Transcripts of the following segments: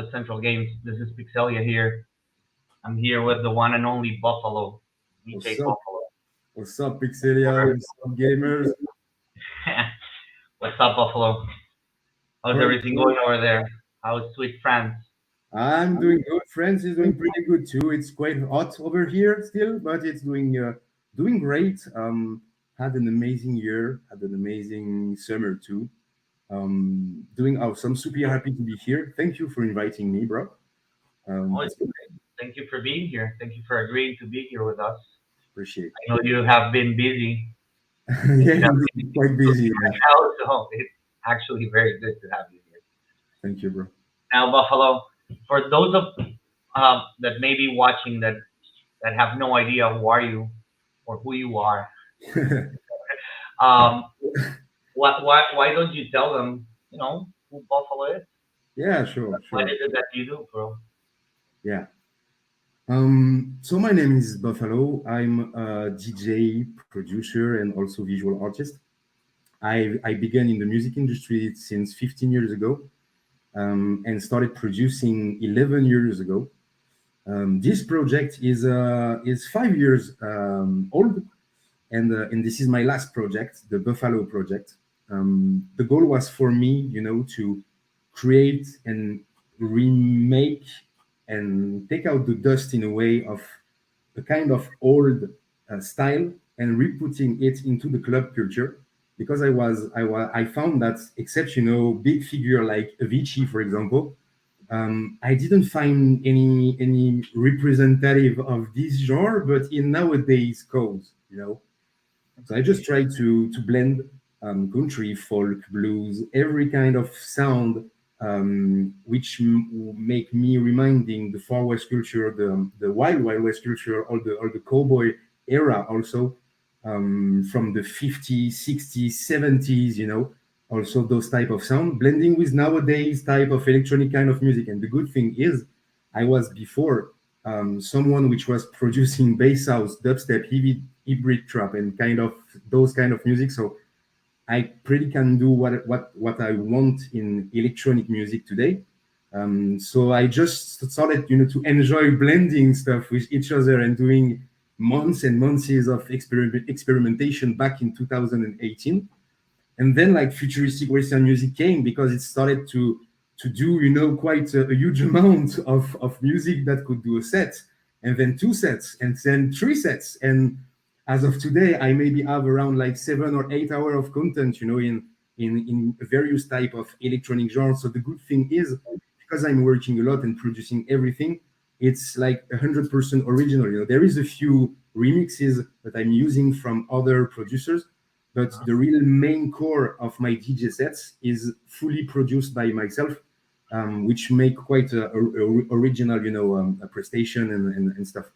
the Central Games. This is Pixelia here. I'm here with the one and only Buffalo, DJ What's up? Buffalo. What's up, Pixelia? What's up, gamers? What's up, Buffalo? How's Quite everything good. going over there? How's sweet France? I'm doing good. France is doing pretty good too. It's quite hot over here still, but it's doing great. Had an amazing year. Had an amazing summer too. Doing awesome. Super happy to be here. Thank you for inviting me, bro. Oh, It's good. thank you for being here. Thank you for agreeing to be here with us. Appreciate. I know you have been busy. Yeah, You have indeed. been Quite busy. Yeah. right now, so it's actually very good to have you here. Thank you, bro. Now, Buffalo, for those of that may be watching that have no idea who are you or who you are, um, why don't you tell them, who Buffalo is? Yeah, sure, What sure. is it that you do, bro? Yeah. So my name is Buffalo. I'm a DJ, producer, and also visual artist. I began in the music industry since 15 years ago, and started producing 11 years ago. This project is 5 years old, and this is my last project, the Buffalo project. The goal was for me, to create and remake and take out the dust in a way of a kind of old style and re-putting it into the club culture, because I found that, except big figure like Avicii, for example, I didn't find any representative of this genre, but in nowadays codes. So I just try to blend country, folk, blues, every kind of sound, which make me reminding the Far West culture, the Wild West culture, all the cowboy era also, from the 50s, 60s, 70s. Also those type of sound blending with nowadays type of electronic kind of music. And the good thing is, I was before someone which was producing bass house, dubstep, heavy hybrid trap, and kind of those kind of music. So I pretty can do what I want in electronic music today. So I just started, to enjoy blending stuff with each other and doing months and months of experimentation back in 2018. And then like futuristic Western music came, because it started to do quite a huge amount of music that could do a set, and then two sets, and then three sets. And as of today, I maybe have around like 7 or 8 hours of content, in various type of electronic genres. So the good thing is, because I'm working a lot and producing everything, it's like 100% original. There is a few remixes that I'm using from other producers, but the real main core of my DJ sets is fully produced by myself, which make quite a original, a prestation and stuff.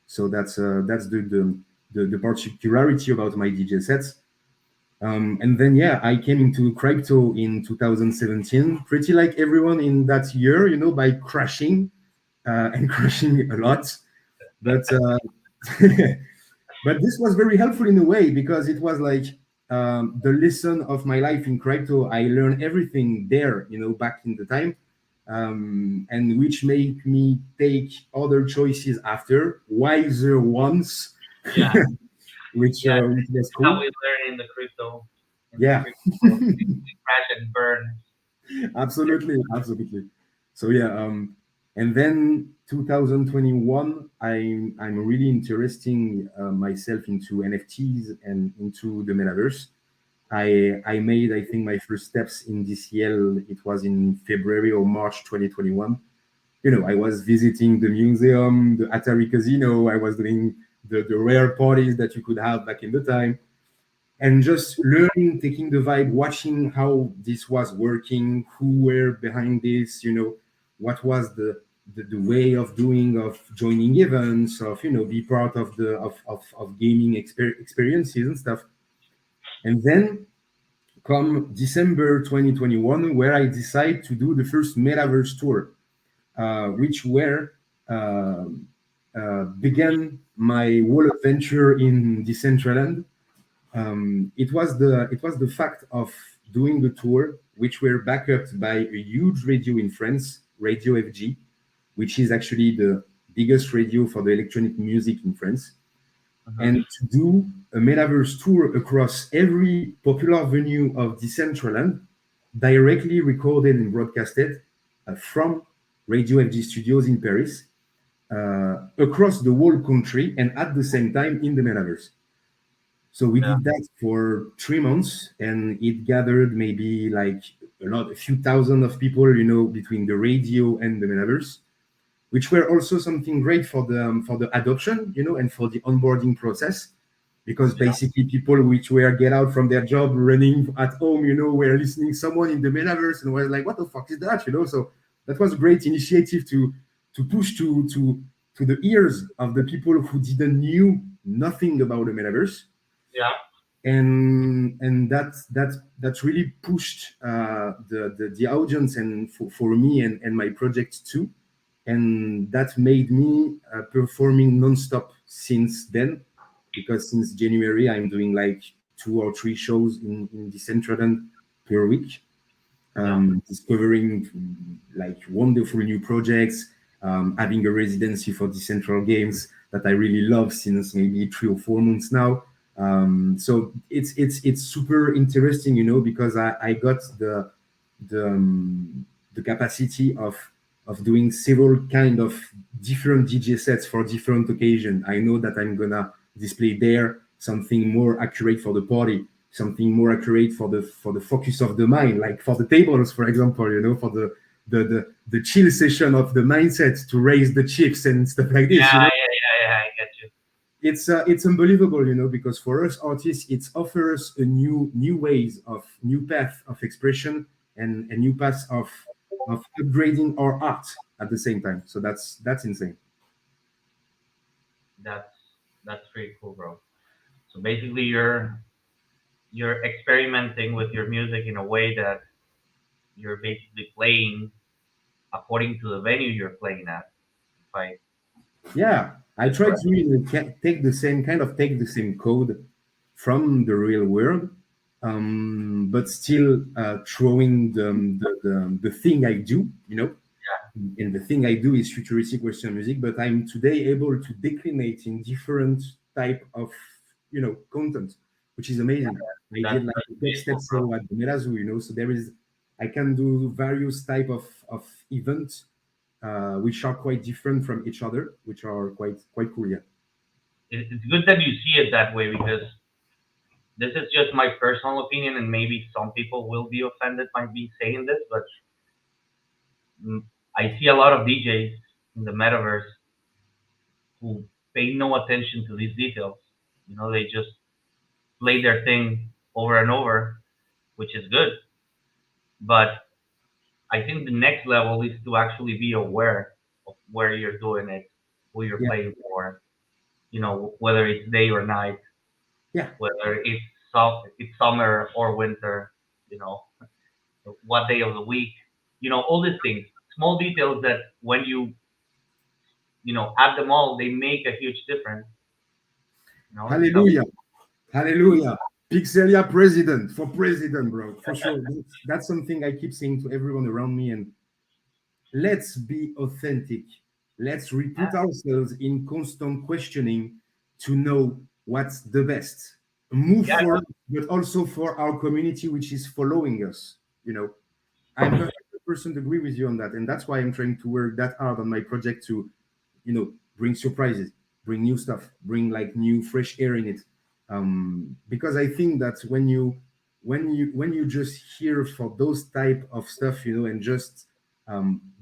So that's the particularity about my DJ sets. And then yeah, I came into crypto in 2017, pretty like everyone in that year, by crashing and crashing a lot. But but this was very helpful in a way, because it was like the lesson of my life in crypto. I learned everything there, back in the time, and which make me take other choices after, wiser ones, Yeah, yeah. which was How cool. we learn in the Yeah, crypto world, we crash and burn. absolutely, absolutely. So yeah, and then 2021, I'm really interesting myself into NFTs and into the metaverse. I made, I think, my first steps in this year. It was in February or March 2021. I was visiting the museum, the Atari Casino. I was doing the rare parties that you could have back in the time, and just learning, taking the vibe, watching how this was working, who were behind this, what was the way of doing, of joining events, of be part of the of gaming experiences and stuff. And then come December 2021, where I decide to do the first metaverse tour, which where began my whole adventure in Decentraland. It was the fact of doing the tour, which were backed up by a huge radio in France, Radio FG, which is actually the biggest radio for the electronic music in France, Hmm. and to do a metaverse tour across every popular venue of Decentraland, directly recorded and broadcasted from Radio FG studios in Paris, across the whole country and at the same time in the metaverse. So we Yeah, did that for 3 months, and it gathered maybe like a few thousand of people, between the radio and the metaverse, which were also something great for the adoption, and for the onboarding process, because yeah, basically people which were get out from their job running at home, were listening someone in the metaverse and was like, what the fuck is that, So that was a great initiative to push to the ears of the people who didn't knew nothing about the metaverse, yeah, and that really pushed the audience, and for me and my project too, and that made me performing nonstop since then, because since January I'm doing like 2 or 3 shows in Decentraland per week, yeah, discovering like wonderful new projects, having a residency for Decentral Games that I really love since maybe 3 or 4 months now. So it's super interesting, because I got the capacity of doing several kind of different DJ sets for different occasions. I know that I'm gonna display there something more accurate for the party, something more accurate for the focus of the mind, like for the tables, for example, for the chill session of the mindset to raise the chips and stuff like yeah, this. yeah. I get you. It's unbelievable, because for us artists, it offers a new ways of new path of expression, and a new path of upgrading our art at the same time. So that's insane. That's that's pretty cool, bro. So basically, you're experimenting with your music in a way that you're basically playing according to the venue you're playing at. If I Yeah, I is try correct. to really take the same code from the real world, but still throwing the thing I do, and the thing I do is futuristic Western music, but I'm today able to declinate in different type of content, which is amazing. I did like That's a pretty dubstep cool, bro. show at the Merazu, so there is I can do various type of events, which are quite different from each other, which are quite cool. Yeah, It's good that you see it that way because this is just my personal opinion, and maybe some people will be offended by me saying this, but mm, I see a lot of DJs in the metaverse who pay no attention to these details. They just play their thing over and over, which is good. But I think the next level is to actually be aware of where you're doing it, who you're yeah, playing for, whether it's day or night, yeah. whether it's summer or winter, you know, what day of the week, all these things, small details that when you add them all, they make a huge difference. It's a Hallelujah, hallelujah. Pixelia president for president, bro, for sure. That's something I keep saying to everyone around me, and let's be authentic. Let's yeah, put ourselves in constant questioning to know what's the best. Move yeah, forward, but also for our community, which is following us. I'm 100% agree with you on that, and that's why I'm trying to work that hard on my project to, bring surprises, bring new stuff, bring like new fresh air in it. Because I think that when you just hear for those type of stuff, and just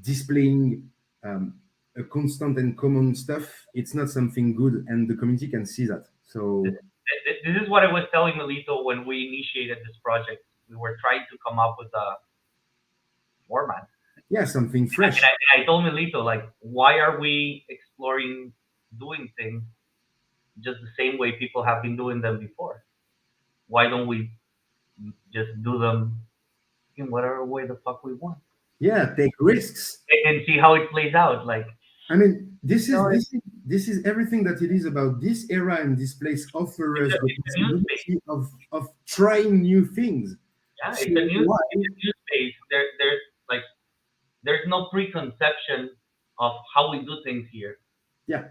displaying a constant and common stuff, it's not something good, and the community can see that. this, So this is what I was telling Melito when we initiated this project. We were trying to come up with a format. yeah, something And fresh. I told Melito, like, why are we exploring doing things just the same way people have been doing them before? Why don't we just do them in whatever way the fuck we want Yeah, take risks. and see how it plays out? Like, I mean, this you know, is it's, this is this is everything that it is about. This era and this place offer us the it's a new space. possibility of trying new things. Yeah, So it's a new why? space. There's like there's no preconception of how we do things here, Yeah,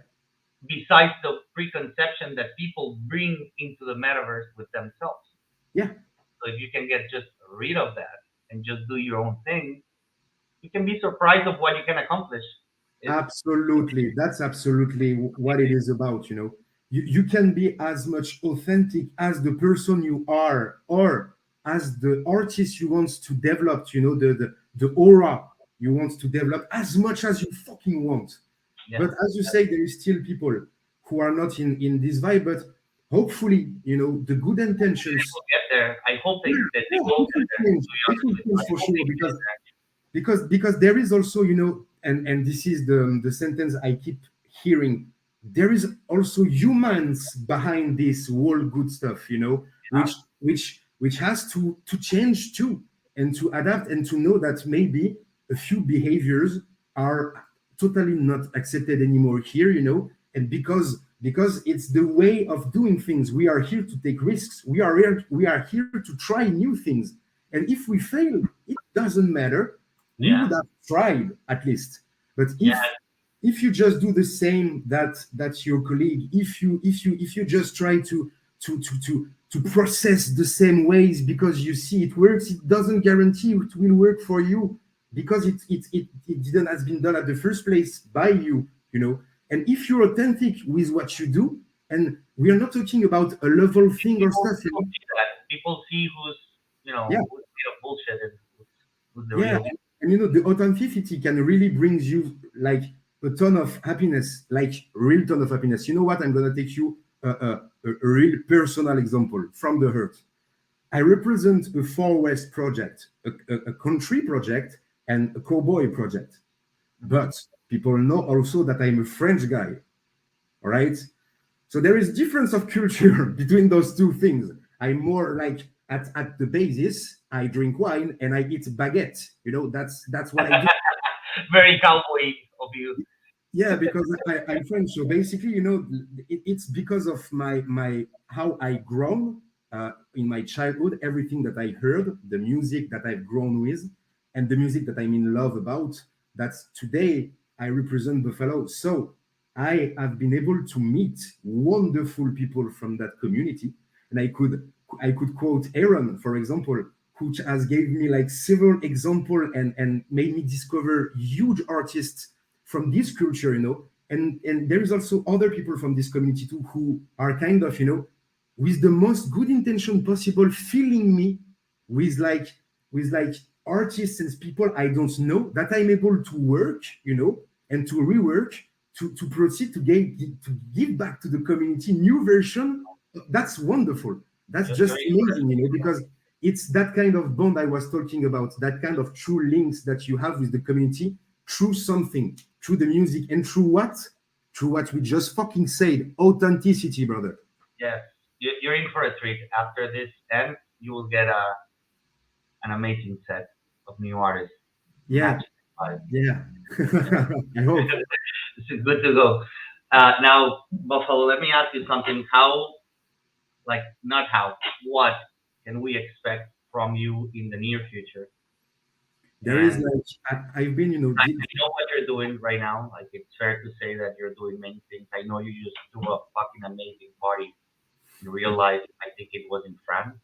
besides the preconception that people bring into the metaverse with themselves. yeah. So if you can get just rid of that and just do your own thing, you can be surprised of what you can accomplish. It's Absolutely. That's absolutely what it is about, you know. You can be as much authentic as the person you are or as the artist you want to develop, you know, the aura you want to develop as much as you fucking want. yeah, But as you say, there is still people who are not in this vibe, but hopefully, you know, the good they intentions, will get there. I hope yeah, they yeah, will it get will there. change. To be It honest will with you, change I for hope sure they get there. because there is also, you know, and this is the sentence I keep hearing, there is also humans behind this whole good stuff, you know, Yeah, which has to change too, and to adapt, and to know that maybe a few behaviors are totally not accepted anymore here, you know. And because it's the way of doing things, we are here to take risks, we are here to try new things. And if we fail, it doesn't matter, we yeah, would have tried at least. But yeah. if you just do the same that your colleague, if you just try to process the same ways because you see it works, it doesn't guarantee it will work for you, because it didn't has been done at the first place by you, you know. And if you're authentic with what you do, and we are not talking about a level thing or stuff, you People know. see that. People see who's Yeah, who's made of bullshit and who's the yeah, real. and you know, the authenticity can really brings you like a ton of happiness, like real ton of happiness. You know what? I'm gonna take you a real personal example from the heart. I represent a Far West project, a country project, and a cowboy project. Mhm. But people know also that I'm a French guy. All right. So there is difference of culture between those two things. I'm more like at the basis, I drink wine and I eat baguette. You know, that's what I do. Very cowboy of you. Yeah, because I'm French. So basically, you know, it's because of my how I grown in my childhood, everything that I heard, the music that I've grown with, and the music that I'm in love about. That's today I represent Buffalo. So I have been able to meet wonderful people from that community, and I could quote Aaron, for example, who has gave me like several example and made me discover huge artists from this culture, you know. And there is also other people from this community too who are kind of, you know, with the most good intention possible, filling me with like with like artists and people I don't know, that I'm able to work, you know, and to rework, to proceed to give back to the community new version. That's wonderful. That's You're just in for amazing, you know, because it's that kind of bond I was talking about, that kind of true links that you have with the community through something, through the music, and through what? Through what we just fucking said, authenticity, brother. yes. You're in for a treat. After this ends, you will get an amazing set of new artists Yeah, matching the vibe. yeah. You know, I hope. this is good to go. Now, Buffalo, let me ask you something. How, like, not how, what can we expect from you in the near future? There is And like I've been, you know, I know what you're doing right now. Like, it's fair to say that you're doing many things. I know you just threw a fucking amazing party in real life. I think it was in France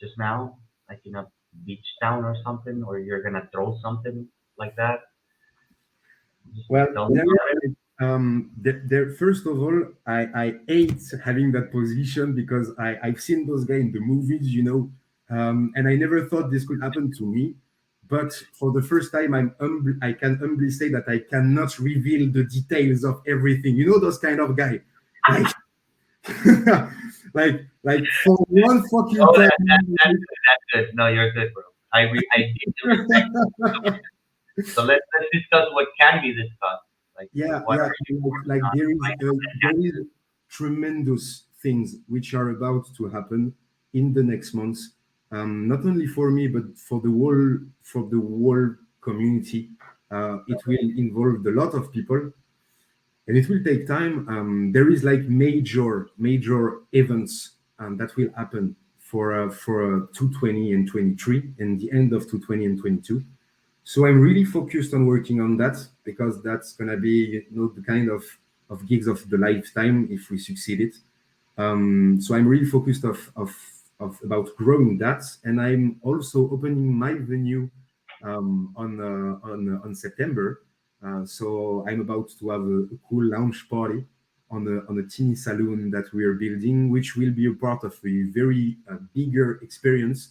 just now, like in a beach town or something, or you're gonna throw something like that. Just well, tell me there is about it. like, first of all, I hate having that position because I've seen those guys in the movies, you know, and I never thought this could happen to me. But for the first time, I can humbly say that I cannot reveal the details of everything. You know, those kind of guy, like, like for one fucking Oh, time. that's good. That's good. No, you're good, bro. I deeply respect you. So let's discuss what can be discussed. Like Yeah, what yeah, are you working like on right now? there is tremendous things which are about to happen in the next months, not only for me but for the whole community. It will involve a lot of people, and it will take time. There is like major events that will happen for 220 and 23, and the end of 220 and 22. So I'm really focused on working on that because that's gonna be, the kind of gigs of the lifetime if we succeeded. So I'm really focused of about growing that, and I'm also opening my venue on September. So I'm about to have a cool launch party on a teeny saloon that we are building, which will be a part of a very bigger experience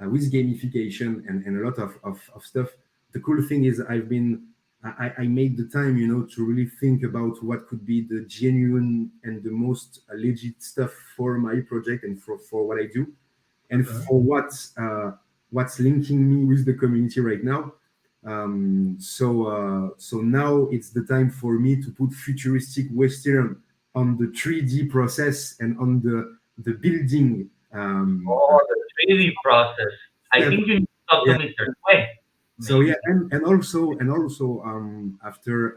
with gamification and a lot of stuff. The cool thing is I made the time, to really think about what could be the genuine and the most legit stuff for my project and for what I do, and Okay. for what's linking me with the community right now. So now it's the time for me to put futuristic Western on the 3D process and on the building. Oh, the 3D process. I Yeah, think you need to talk to yeah. Mr. Sway, So yeah, maybe. and also after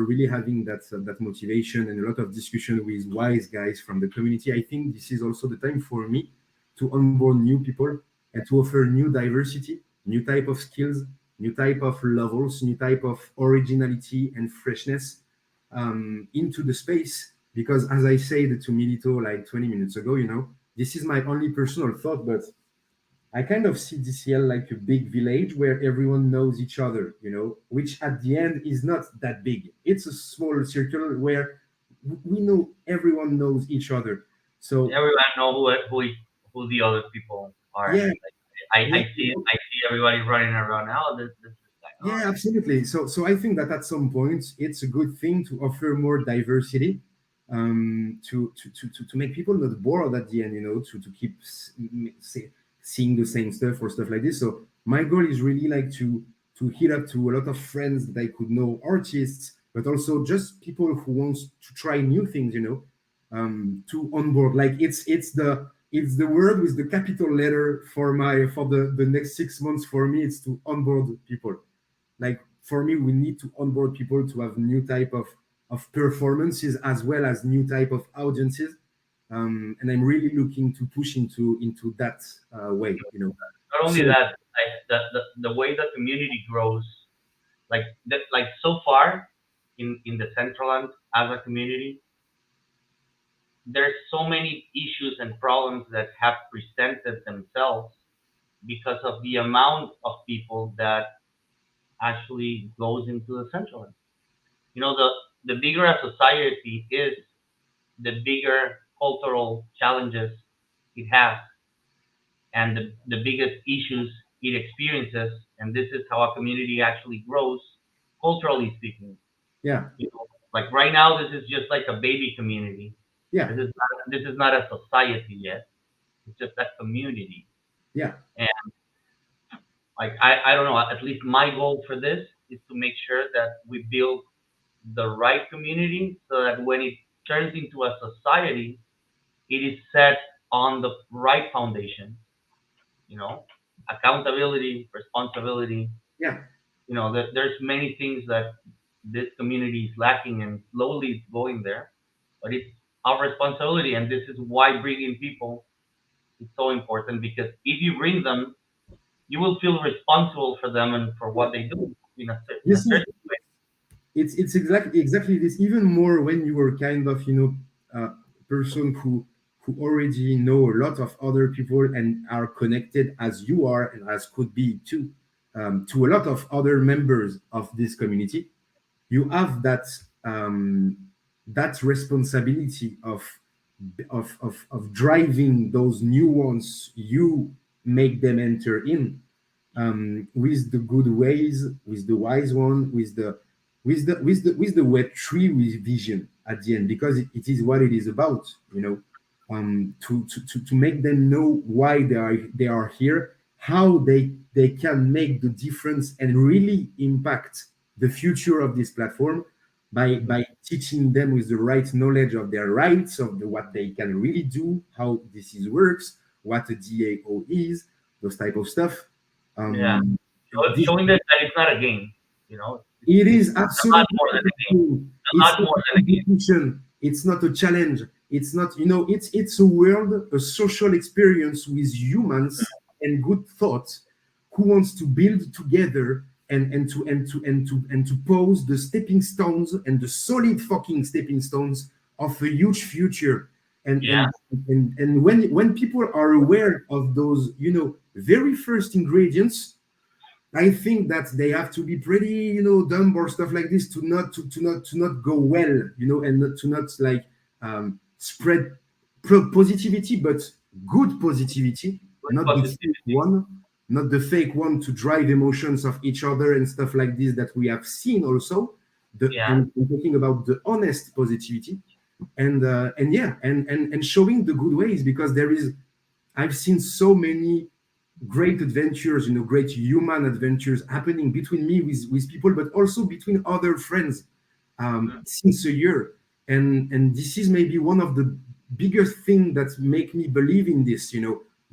really having that motivation and a lot of discussion with wise guys from the community, I think this is also the time for me to onboard new people and to offer new diversity, new type of skills, new type of levels, new type of originality and freshness into the space. Because as I said to Milito like 20 minutes ago, this is my only personal thought, but I kind of see DCL like a big village where everyone knows each other, which at the end is not that big. It's a small circle where we know everyone knows each other. So Everyone know who the other people are. yeah, Like, I yeah, see everybody running around. Oh, this guy. Oh, yeah, absolutely. So I think that at some point it's a good thing to offer more diversity, to make people not bored at the end, to keep seeing the same stuff or stuff like this. So my goal is really like to hit up to a lot of friends that I could know, artists, but also just people who wants to try new things, to onboard. Like it's the word with the capital letter for the next 6 months for me. It's to onboard people. Like for me, we need to onboard people to have new type of performances as well as new type of audiences, and I'm really looking to push into that way, not only so that, like the way the community grows, like so far in the Centraland as a community, there's so many issues and problems that have presented themselves because of the amount of people that actually goes into the Centraland. The bigger a society is, the bigger cultural challenges it has, and the biggest issues it experiences. And this is how a community actually grows, culturally speaking. yeah, Like right now, this is just like a baby community. yeah, This is not a society yet. It's just a community. yeah, And like I don't know. At least my goal for this is to make sure that we build the right community so that when it turns into a society, it is set on the right foundation. You know, accountability, responsibility. yeah, There's many things that this community is lacking, and slowly it's going there. But it's our responsibility, and this is why bringing people is so important. Because if you bring them, you will feel responsible for them and for yeah. what they do in You a see, certain way. it's exactly this. Even more when you are kind of person who already know a lot of other people and are connected as you are and as could be too, to a lot of other members of this community. You have that responsibility of driving those new ones. You make them enter in, with the good ways, with the wise one, with the Web3 with vision at the end, because it is what it is about, to make them know why they are here, how they can make the difference and really impact the future of this platform Mhm. by teaching them with the right knowledge of their rights, of what they can really do, how this is works, what a DAO is, those type of stuff. Yeah, um, this showing that it's not a game. You know, It it's is a lot absolutely more not than a a game. game. A It's lot not more a than a game. competition. It's not a challenge. It's not, it's a world, a social experience with humans and good thoughts who wants to build together and to pose the stepping stones and the solid fucking stepping stones of a huge future. And Yeah. and and when people are aware of those, very first ingredients, I think that they have to be pretty, dumb or stuff like this to not go well, and not to not like spread positivity, but good positivity, Good not the fake positivity. one, not the fake one to drive emotions of each other and stuff like this that we have seen also. Yeah. I'm talking about the honest positivity, and yeah, and showing the good ways, because I've seen so many great adventures, great human adventures happening between me with people, but also between other friends Mhm. since a year. And this is maybe one of the biggest thing that make me believe in this,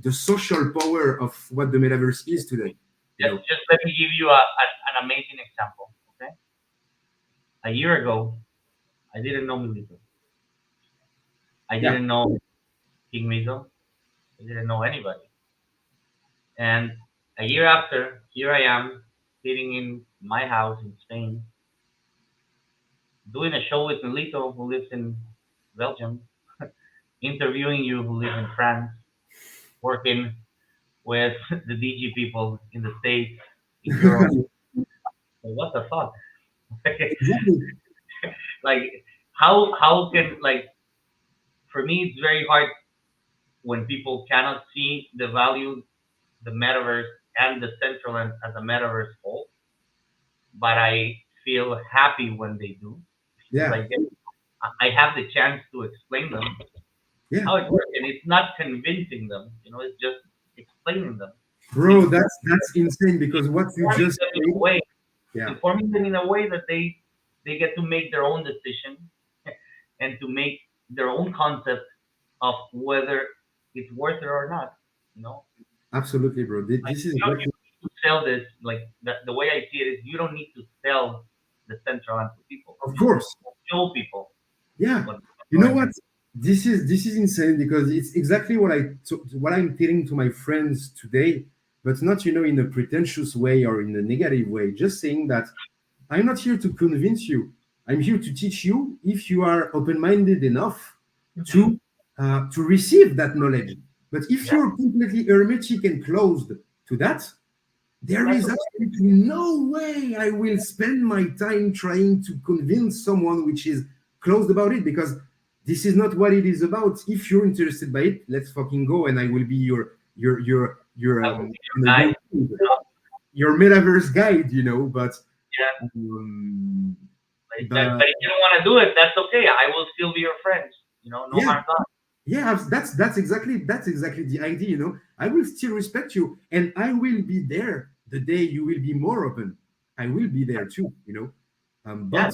the social power of what the metaverse is today. You know, Just let me give you an amazing example. Okay. A year ago, I didn't know Milito. I yeah, didn't know King Mizo. I didn't know anybody. And a year after, here I am sitting in my house in Spain, doing a show with Milito, who lives in Belgium, interviewing you, who live in France, working with the DG people in the States, in Europe. Like, what the fuck? exactly. Like, how can, like, for me it's very hard when people cannot see the value the metaverse and the central as a metaverse whole, but I feel happy when they do, because Yeah, I have the chance to explain them yeah, how it works, and it's not convincing them, it's just explaining them, bro, that's insane, because what you informing just them in a said, way, yeah, that they get to make their own decision and to make their own concept of whether it's worth it or not. You know, absolutely, bro. like This is you don't exactly, need to sell this. Like the way I see it is, you don't need to sell the central to people. of You just course. show people Yeah, what you know going what? on. This is insane, because it's exactly what I'm telling to my friends today, but not, in a pretentious way or in a negative way. Just saying that I'm not here to convince you. I'm here to teach you, if you are open-minded enough Mhm. to receive that knowledge. But if Yeah, you're completely hermetic and closed to that, there that's is okay. absolutely no way I will spend my time trying to convince someone which is closed about it, because this is not what it is about. If you're interested by it, let's fucking go, and I will be your I will be your your guide. your metaverse guide, but Yeah, um, but but if you don't want to do it, that's okay. I will still be your friend. No yeah, harm done. yeah, that's exactly the idea. I will still respect you, and I will be there the day you will be more open. I will be there too. Yeah, But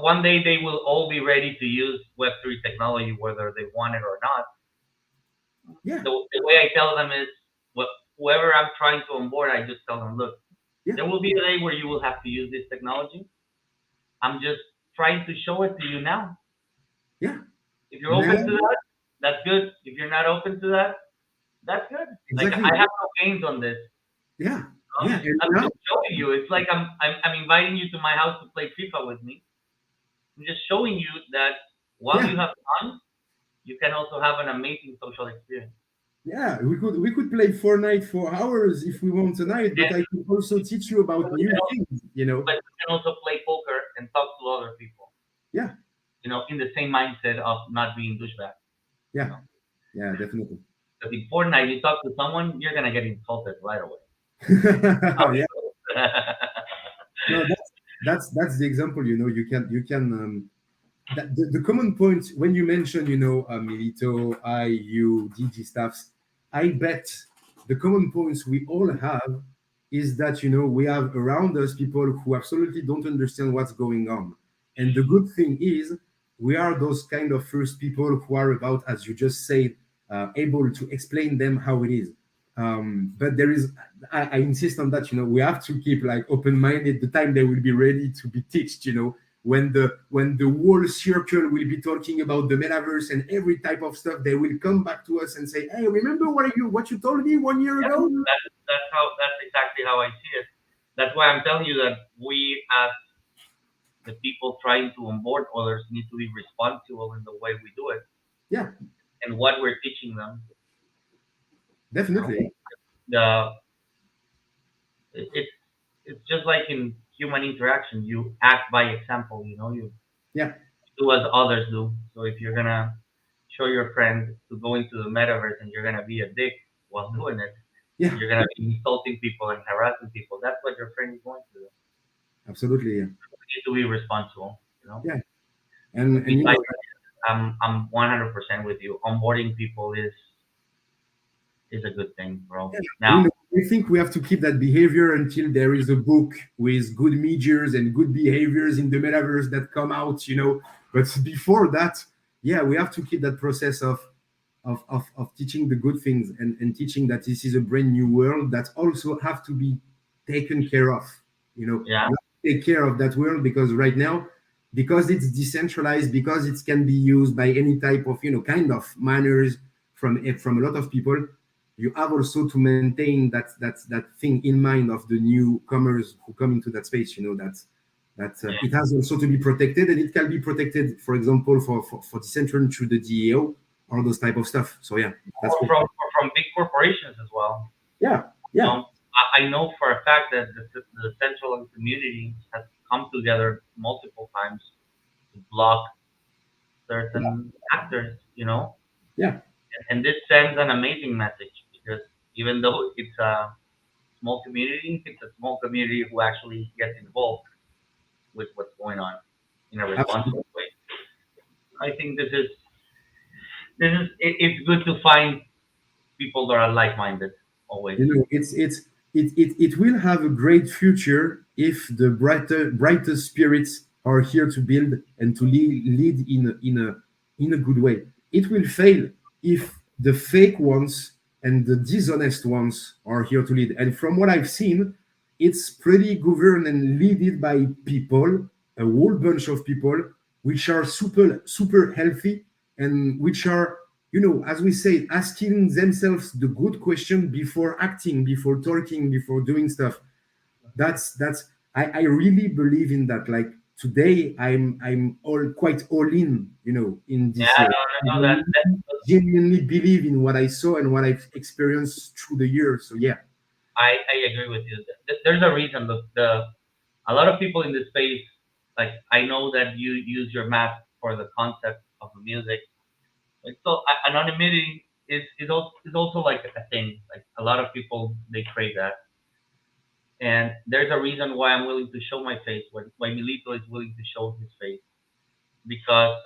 one day they will all be ready to use Web3 technology, whether they want it or not. yeah, The way I tell them is, whoever I'm trying to onboard, I just tell them, look, yeah, there will be a day where you will have to use this technology. I'm just trying to show it to you now. yeah. If you're Now, open to that, that's good. If you're not open to that, that's good. Like, exactly. I have no gains on this. Yeah, I'm yeah, just and I'm now, just showing you. It's like I'm inviting you to my house to play FIFA with me. I'm just showing you that while yeah, you have fun, you can also have an amazing social experience. yeah. We could play Fortnite for hours if we want tonight, but And I could also teach you about we new can also, things. but you can also play poker and talk to other people. Yeah, In the same mindset of not being douchebag. You yeah, know, yeah, definitely. but in Fortnite, you talk to someone, you're gonna get insulted right away. Yeah. No, that's the example. You can the common point when you mention, Milito, I, you, DG staffs. I bet the common points we all have is that, we have around us people who absolutely don't understand what's going on. And the good thing is, we are those kind of first people who are about, as you just said, able to explain them how it is. But there is, I insist on that. We have to keep like open minded. The time they will be ready to be taught. when the whole circle will be talking about the metaverse and every type of stuff, they will come back to us and say, "Hey, remember what you told me 1 year Yeah, ago?" that's exactly how I see it. That's why I'm telling you that we as the people trying to onboard others need to be responsible in the way we do it Yeah, and what we're teaching them. You know, definitely. the it, it's it's just like in human interaction. You act by example. You Yeah, do as others do. So if you're gonna show your friend to go into the metaverse and you're gonna be a dick while doing it, and yeah, you're gonna be insulting people and harassing people, that's what your friend is going to do. absolutely. Yeah, You need to be responsible. yeah, But and besides, I'm 100% with you. Onboarding people is a good thing, bro. And Now, I think we have to keep that behavior until there is a book with good measures and good behaviors in the metaverse that come out. But before that, yeah, we have to keep that process of teaching the good things and teaching that this is a brand new world that also have to be taken care of. yeah, You have to take care of that world because right now, because it's decentralized, because it can be used by any type of kind of manners from a lot of people. You have also to maintain that thing in mind of the newcomers who come into that space. That yeah. it has also to be protected, and it can be protected, for example, for decentralization through the DAO or those type of stuff. So yeah, that's Or cool. from big corporations as well. Yeah, yeah, I know for a fact that the central and community has come together multiple times to block certain actors. yeah, And this sends an amazing message because even though it's a small community, it's a small community who actually gets involved with what's going on in a absolutely. responsible way. I think it's good to find people that are like-minded always. It will have a great future if the brighter spirits are here to build and to lead in a good way. It will fail if the fake ones and the dishonest ones are here to lead. And from what I've seen, it's pretty governed and led by people, a whole bunch of people, which are super healthy and which are, as we say, asking themselves the good question before acting, before talking, before doing stuff. That's I really believe in that. Like today, I'm all in Yeah, this. no, no, Genuinely believe in what I saw and what I've experienced through the years. So yeah, I agree with you. There's a reason. A lot of people in this space, like I know that you use your math for the concept of the music. Like, so anonymity is also like a thing. Like a lot of people they crave that, and there's a reason why I'm willing to show my face. Why Milito is willing to show his face because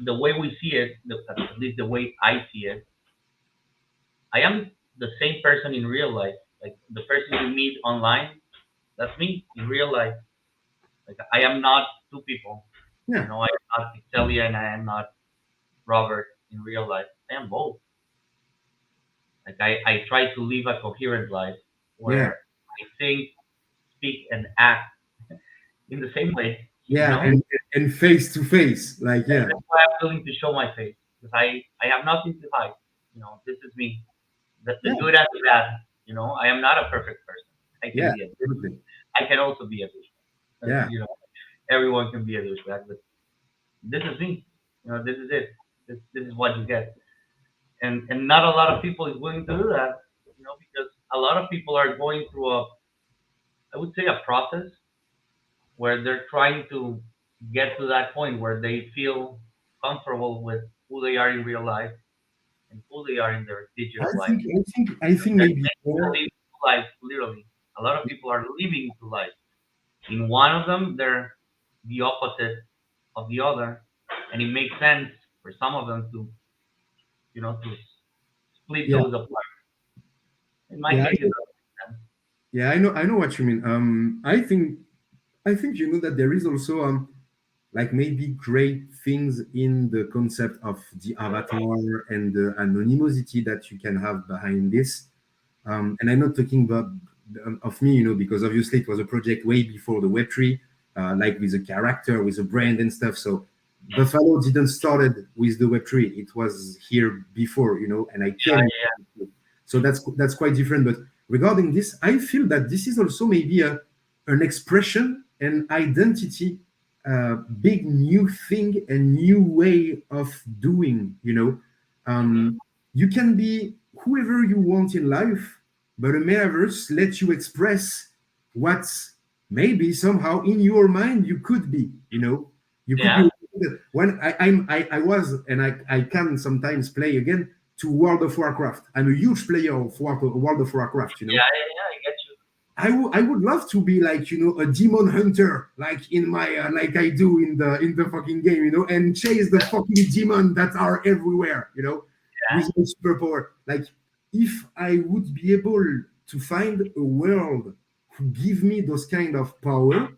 the way we see it, at least the way I see it, I am the same person in real life. Like the person you meet online, that's me in real life. Like I am not two people. yeah, I am not Celia and I am not Robert in real life. I am both. Like I try to live a coherent life yeah, where I think, speak, and act in the same way. You yeah, know, and face to face, like yeah, that's why I'm willing to show my face because I have nothing to hide. This is me. The yeah, good and the bad. I am not a perfect person. I can yeah, be a. absolutely, I can also be a douchebag. yeah, Everyone can be a douchebag, but this is me. This is it. This is what you get. And not a lot of people is willing to do that. Because a lot of people are going through I would say a process where they're trying to get to that point where they feel comfortable with who they are in real life and who they are in their I digital life. think I think I think They're maybe more. living two lives, literally. A lot of people are living two lives. In one of them, they're the opposite of the other, and it makes sense for some of them to split Yeah, those apart. In my yeah, case, it doesn't make sense. yeah. I know what you mean. I think that there is also like maybe great things in the concept of the avatar and the anonymity that you can have behind this. And I'm not talking about of me, because obviously it was a project way before the Web3. like with a character, with a brand and stuff. So Buffalo didn't started with the Web3. It was here before, and I Yeah, came. yeah, So that's quite different. But regarding this, I feel that this is also maybe an expression and identity, big new thing and new way of doing. mm-hmm. You can be whoever you want in life, but a metaverse lets you express what maybe somehow in your mind you could be. You could be Yeah. when I was and I can sometimes play again to World of Warcraft. I'm a huge player of World of Warcraft. Yeah, yeah, yeah, I get you. I would love to be like a demon hunter, like in my like I do in the fucking game, and chase the fucking demon that are everywhere, with Yeah, no superpower. Like if I would be able to find a world who give me those kind of power,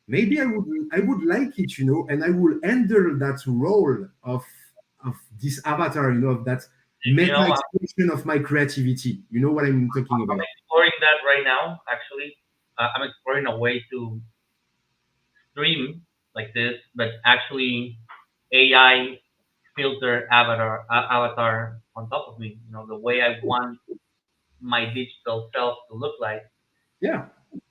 maybe I would like it, and I will handle that role of this avatar, of that meta I'm expression of my creativity. You know what I'm talking about? exploring that right now. Actually, I'm exploring a way to stream like this, but actually AI filter avatar on top of me. The way I want my digital self to look like. Yeah.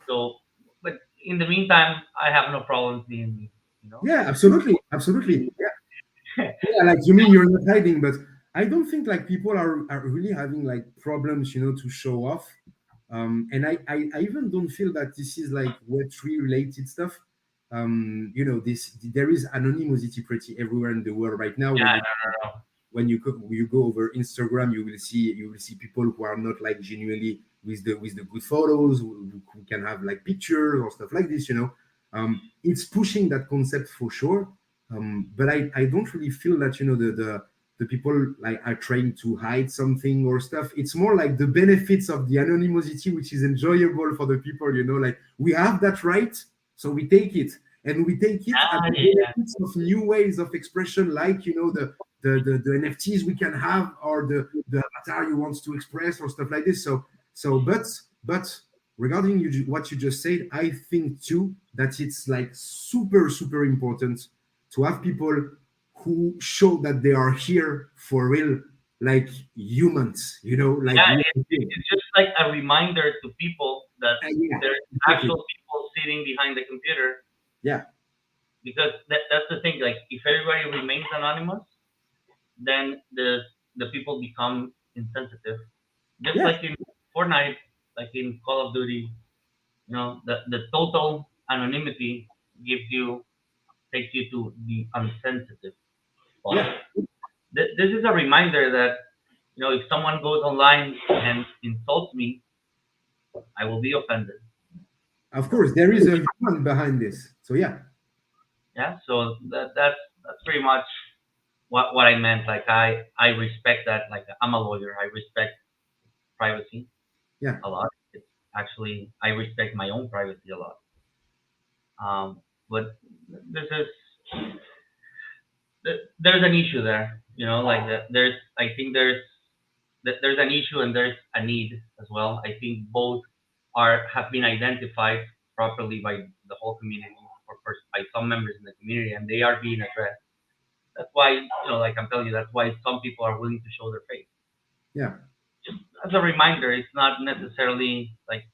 So, but in the meantime, I have no problems being me. You know. Yeah, absolutely, absolutely. Yeah, like you mean you're not hiding, but I don't think like people are really having like problems, to show off. And I even don't feel that this is like Web3 related stuff. This there is anonymity pretty everywhere in the world right now. Yeah, When you no, no, no. when you go over Instagram, you will see people who are not like genuinely with the good photos, who can have like pictures or stuff like this. It's pushing that concept for sure. But I don't really feel that the people like are trying to hide something or stuff. It's more like the benefits of the anonymity, which is enjoyable for the people. Like we have that right, so we take it, and we take it at Ah, the yeah, benefits of new ways of expression, like the NFTs we can have, or the avatar you want to express, or stuff like this. But regarding what you just said, I think too that it's like super super important to have people who show that they are here for real, like humans, like yeah. real people. It's just like a reminder to people that Yeah, there's exactly. actual people sitting behind the computer. Yeah, Because that's the thing. Like, if everybody remains anonymous, then the people become insensitive. Just yeah, like in Fortnite, like in Call of Duty, the total anonymity gives you takes you to the unsensitive spot. yeah. This is a reminder that if someone goes online and insults me, I will be offended. Of So course, there is a human behind this. So yeah, yeah, so that's pretty much what I meant. Like, I respect that. Like, I'm a lawyer. I respect privacy yeah, a lot. It's actually, I respect my own privacy a lot. But this is there's an issue there. Like, there's I think there's an issue and there's a need as well. I think both are have been identified properly by the whole community, or first by some members in the community, and they are being addressed. That's why, like I'm telling you, that's why some people are willing to show their face. yeah, Just as a reminder, it's not necessarily like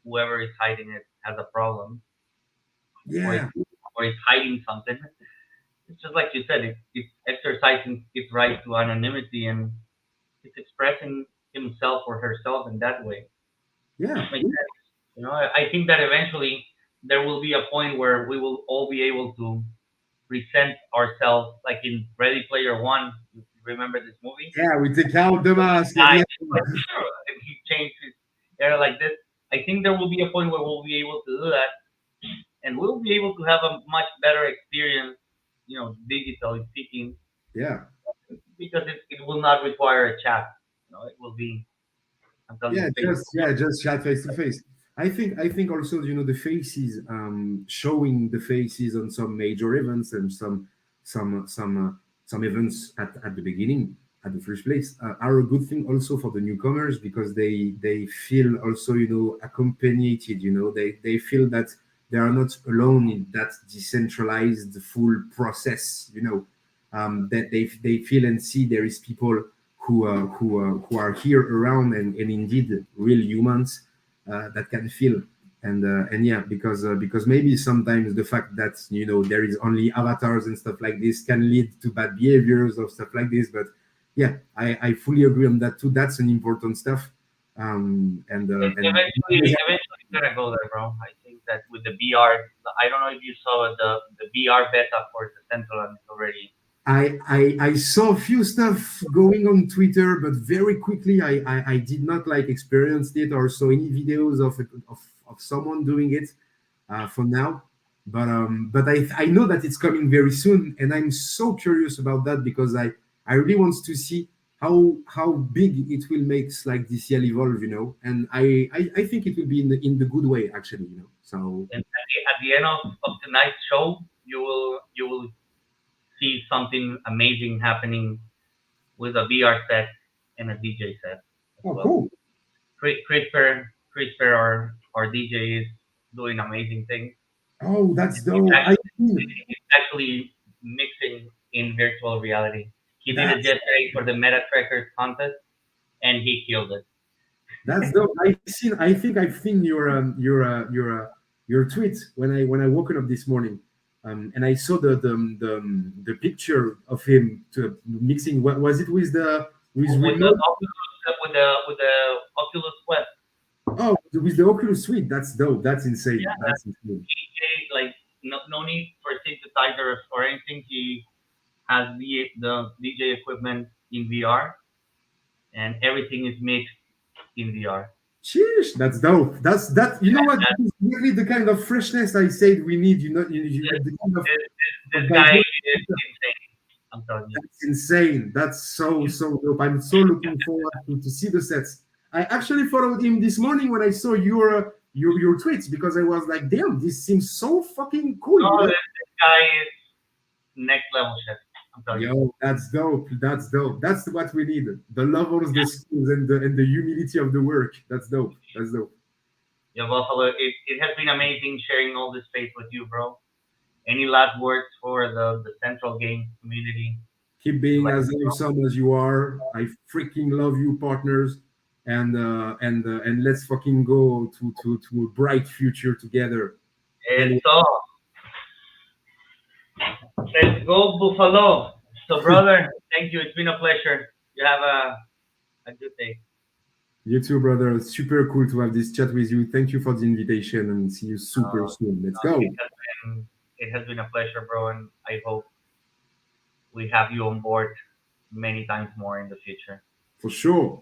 whoever is hiding it has a problem, or yeah, is hiding something. It's just like you said, it's exercising its right to anonymity, and it's expressing himself or herself in that way, which yeah, makes sense. I think that eventually there will be a point where we will all be able to present ourselves, like in Ready Player One. You remember this movie? yeah. We take out the mask. Guy Yeah, just like, sure, and he changed his hair like this. I think there will be a point where we'll be able to do that, and we'll be able to have a much better experience, digitally speaking, yeah. because it will not require a chat. It will be, I'm telling you, Yeah, face. just chat face to face. I think also the faces, showing the faces on some major events and some events at the beginning, at the first place, are a good thing also for the newcomers, because they feel also accompanied. They feel that they are not alone in that decentralized full process. That they feel and see there is people who are here around, and indeed real humans that can feel. And yeah, because maybe sometimes the fact that there is only avatars and stuff like this can lead to bad behaviors or stuff like this. But yeah, I fully agree on that too. That's an important stuff. And Eventually it's gonna go there, bro. I think that with the VR, I don't know if you saw the VR beta for the Central and it's already. I saw a few stuff going on Twitter, but very quickly I did not like experienced it or saw any videos of someone doing it for now. But I know that it's coming very soon, and I'm so curious about that because I really want to see how big it will make like DCL evolve, and I think it will be in the good way actually, So And at the end of tonight's show, you will see something amazing happening with a VR set and a DJ set as oh, well. cool. CRISPR, our DJ is doing amazing things. Oh, that's He's dope. I actually, think he's actually mixing in virtual reality. He did it that's yesterday for the Meta Trackers contest, and he killed it. That's dope. I think I've seen your tweet when I woken up this morning, and I saw the picture of him mixing. What was it with With the remote? with the Oculus Quest. Oh, with the Oculus Suite. That's dope. That's insane. Yeah, That's insane. like no need for synthesizers or anything. He has the DJ equipment in VR, and everything is mixed in VR. Sheesh, that's dope. That's that. You know what? That, This is really the kind of freshness I said we need. this, The kind this of guy diversity. is insane. I'm telling you. That's insane. That's so dope. I'm so looking forward to see the sets. I actually followed him this morning when I saw your tweets because I was like, damn, this seems so fucking cool. No, this guy is next level shit. I'm telling you. Yo, that's dope. That's dope. That's what we need. The levels, the skills, and the humility of the work. That's dope. That's dope. Yeah, Buffalo, it has been amazing sharing all this space with you, bro. Any last words for the Central Game community? Keep You being like, as awesome as you are. I freaking love you, partners. And let's fucking go to a bright future together. And so, let's go, Buffalo. So, brother, thank you. It's been a pleasure. You have a good day. you too, brother. Super cool to have this chat with you. Thank you for the invitation and see you super soon. Let's go. It has been a pleasure, bro, and I hope we have you on board many times more in the future. For sure.